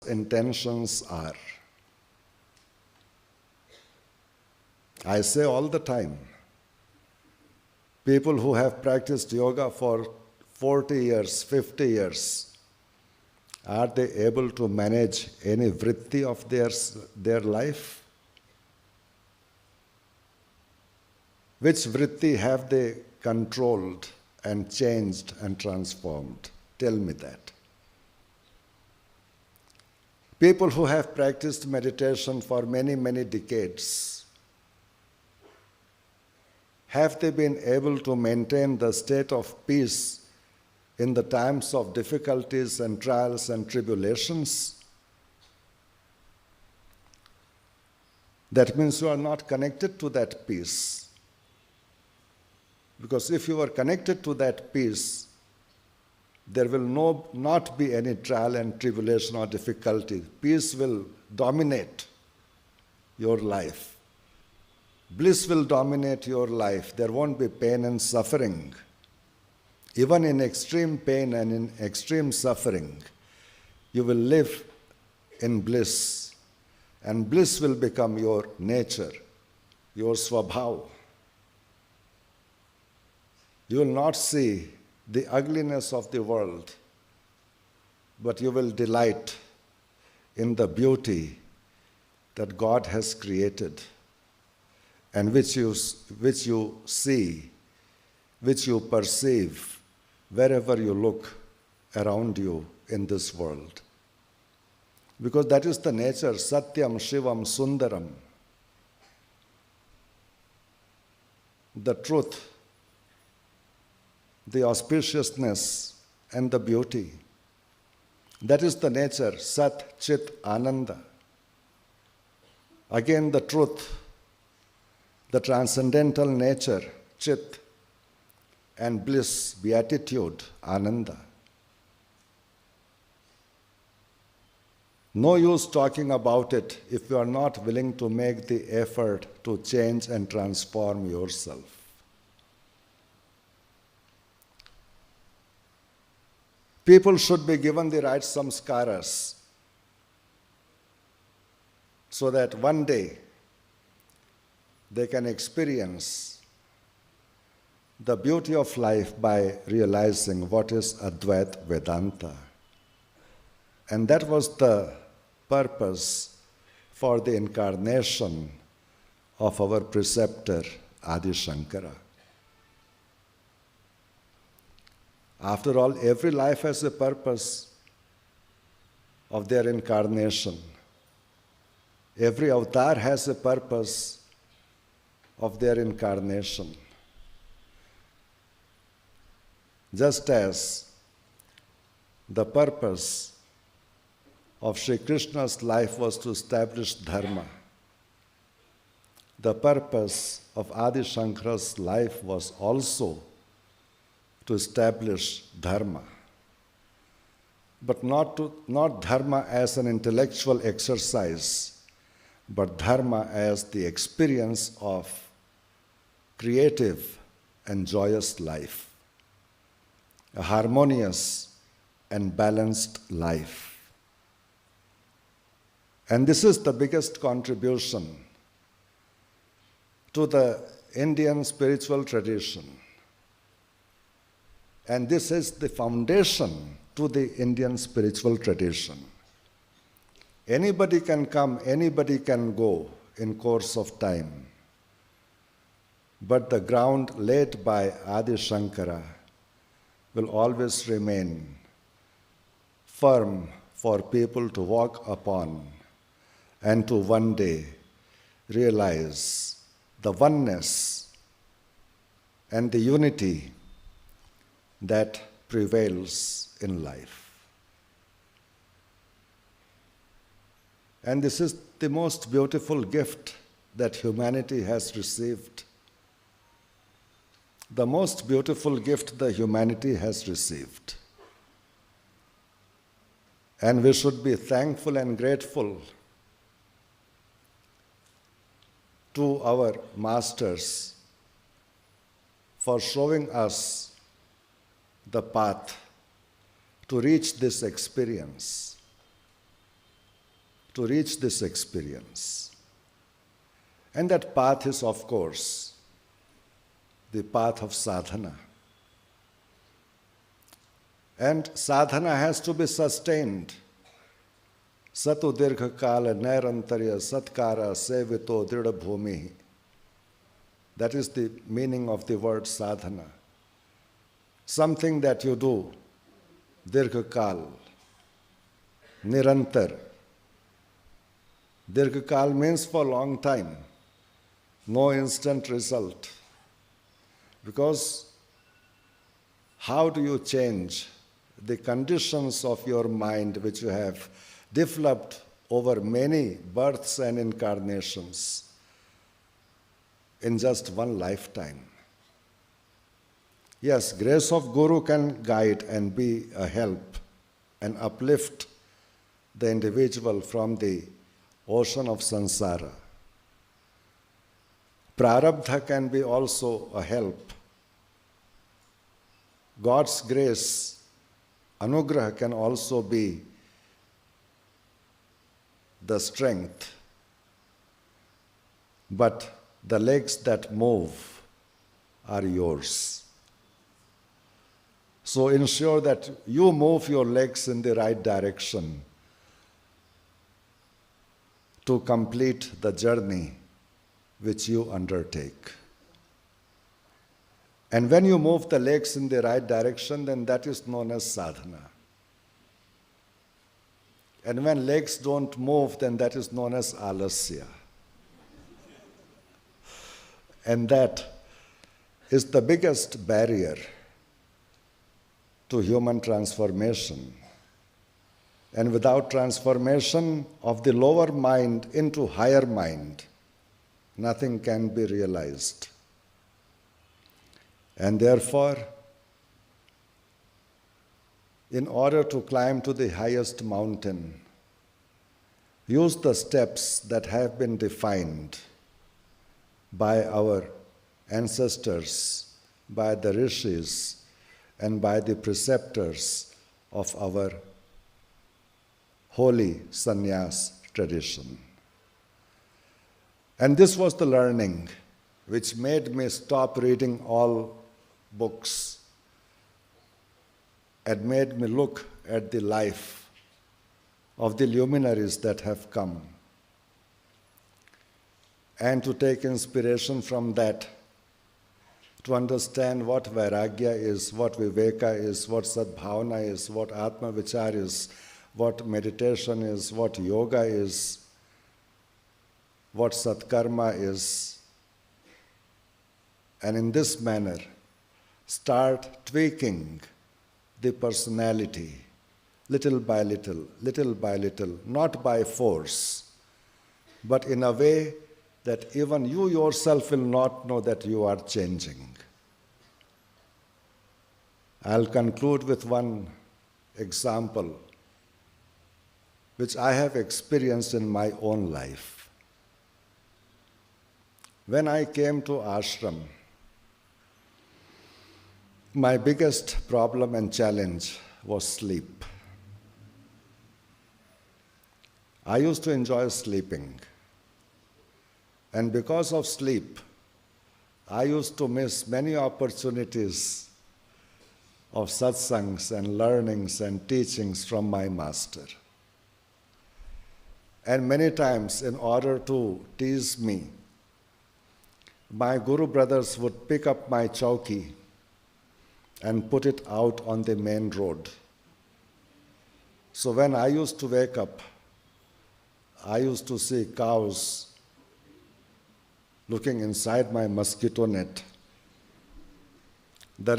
intentions are. I say all the time, people who have practiced yoga for 40 years, 50 years, are they able to manage any vritti of their life? Which vritti have they controlled and changed and transformed? Tell me that. People who have practiced meditation for many, many decades, have they been able to maintain the state of peace in the times of difficulties and trials and tribulations? That means you are not connected to that peace. Because if you are connected to that peace, there will not be any trial and tribulation or difficulty. Peace will dominate your life. Bliss will dominate your life. There won't be pain and suffering. Even in extreme pain and in extreme suffering, you will live in bliss. And bliss will become your nature, your swabhav. You will not see the ugliness of the world, but you will delight in the beauty that God has created and which you see, which you perceive wherever you look around you in this world. Because that is the nature, Satyam, Shivam, Sundaram. The truth, the auspiciousness and the beauty. That is the nature, Sat, Chit, Ananda. Again the truth, the transcendental nature, Chit, and bliss, beatitude, Ananda. No use talking about it if you are not willing to make the effort to change and transform yourself. People should be given the right samskaras so that one day they can experience the beauty of life by realizing what is Advaita Vedanta. And that was the purpose for the incarnation of our preceptor Adi Shankara. After all, every life has a purpose of their incarnation. Every avatar has a purpose of their incarnation. Just as the purpose of Sri Krishna's life was to establish dharma, the purpose of Adi Shankara's life was also to establish dharma, but not dharma as an intellectual exercise, but dharma as the experience of creative and joyous life, a harmonious and balanced life. And this is the biggest contribution to the Indian spiritual tradition. And this is the foundation to the Indian spiritual tradition. Anybody can come, anybody can go in course of time. But the ground laid by Adi Shankara will always remain firm for people to walk upon and to one day realize the oneness and the unity that prevails in life. And this is the most beautiful gift that humanity has received. The most beautiful gift the humanity has received. And we should be thankful and grateful to our masters for showing us the path to reach this experience. to reach this experience. And that path is, of course, the path of sadhana. And sadhana has to be sustained. Satu dirgha kala nairantarya satkara sevito drida bhumi. That is the meaning of the word sadhana. Something that you do, dirgha kal, nirantar. Dirgha kal means for a long time, no instant result. Because how do you change the conditions of your mind which you have developed over many births and incarnations in just one lifetime? Yes, grace of Guru can guide and be a help and uplift the individual from the ocean of samsara. Prarabdha can be also a help. God's grace, anugraha, can also be the strength. But the legs that move are yours. So ensure that you move your legs in the right direction to complete the journey which you undertake. And when you move the legs in the right direction, then that is known as sadhana. And when legs don't move, then that is known as alasya. And that is the biggest barrier to human transformation. And without transformation of the lower mind into higher mind, nothing can be realized. And therefore, in order to climb to the highest mountain, use the steps that have been defined by our ancestors, by the rishis, and by the preceptors of our holy sannyas tradition. And this was the learning which made me stop reading all books and made me look at the life of the luminaries that have come and to take inspiration from that to understand what vairagya is, what viveka is, what sadbhavana is, what atma vichar is, what meditation is, what yoga is, what satkarma is. And in this manner, start tweaking the personality little by little, not by force, but in a way that even you yourself will not know that you are changing. I'll conclude with one example which I have experienced in my own life. When I came to ashram, my biggest problem and challenge was sleep. I used to enjoy sleeping. And because of sleep, I used to miss many opportunities of satsangs and learnings and teachings from my master. And many times, in order to tease me, my guru brothers would pick up my chowki and put it out on the main road. So when I used to wake up, I used to see cows looking inside my mosquito net. The